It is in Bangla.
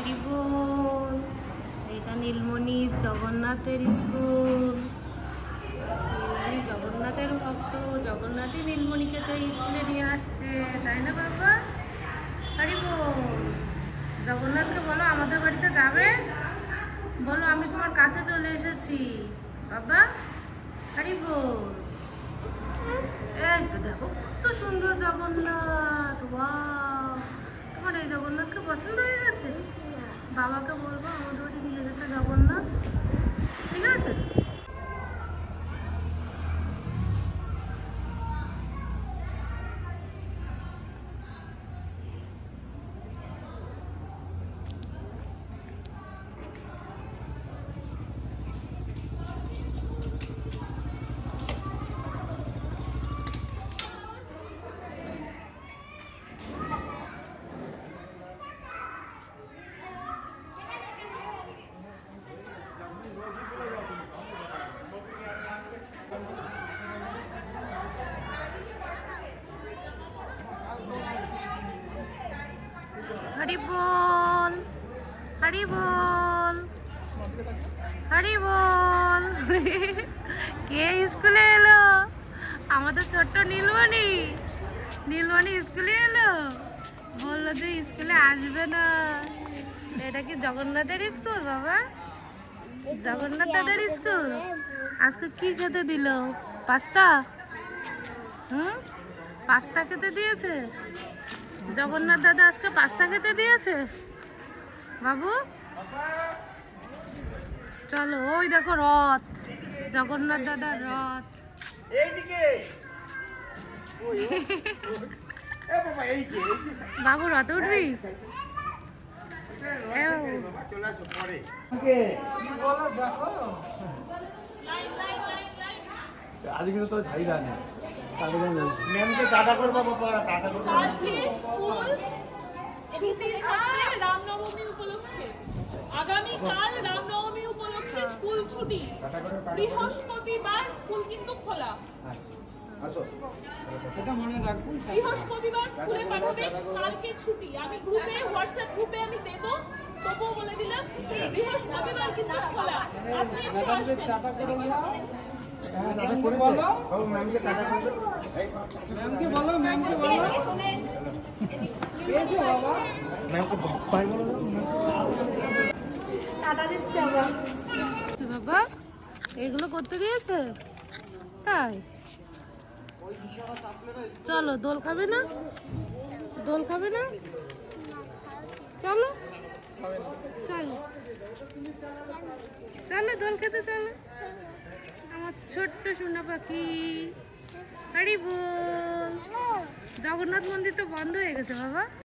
হরি বল। এটা নীলমণি জগন্নাথের স্কুল। নীলমণি জগন্নাথের ভক্ত, জগন্নাথই নীলমণিকে তো স্কুলে নিয়ে আসছে, তাই না বাবা? হরি বল। জগন্নাথকে বলো আমাদের বাড়িতে যাবে, বলো আমি তোমার কাছে চলে এসেছি বাবা। হরি বল। এই তো দেখো কত সুন্দর জগন্নাথ, ওয়াও! তোমার এই জগন্নাথকে পছন্দ হয়ে গেছে? বাবাকে বলবো আমাদের বাড়ি নিয়ে যেতে জগন্নাথ, ঠিক আছে? হরি বল, হরি বল, হরি বল। কে স্কুলে এলো? আমাদের ছোট্ট নীলমণি। নীলমণি স্কুলে এলো, বললো যে স্কুলে আসবে না। এটা কি জগন্নাথের স্কুল বাবা? জগন্নাথ দাদার স্কুল। আজকে কি খেতে দিল? পাস্তা? পাস্তা খেতে দিয়েছে? জগন্নাথ দাদা আজকে পাস্তা খেতে দিয়েছে বাবু? চলো, ওই দেখো রথ, জগন্নাথ দাদার রথ। বাবু রথ উঠবি? আজকে কিন্তু তোর ঝাড়ি রাখে ম্যামকে টাটা করবা বাবা, টাটা করবা। রামনবমী উপলক্ষে, আগামীকাল রামনবমী উপলক্ষে স্কুল ছুটি। বৃহস্পতিবার স্কুল কিন্তু খোলা। বৃহস্পতিবার স্কুলে পাঠাবে, কালকে ছুটি। আমি গ্রুপে, হোয়াটসঅ্যাপ গ্রুপে আমি দেব, তবুও বলে দিলাম বৃহস্পতিবার কিন্তু খোলা। আপনি একটু আসবেন। বাবা এগুলো করতে দিয়েছে তাই? চলো, দোল খাবে না? দোল খাবে না? চলো চলো চলো, দোল খেতে চলো। আমার ছোট্ট সোনা পাখি। হরি বল। জগন্নাথ মন্দির তো বন্ধ হয়ে গেছে বাবা।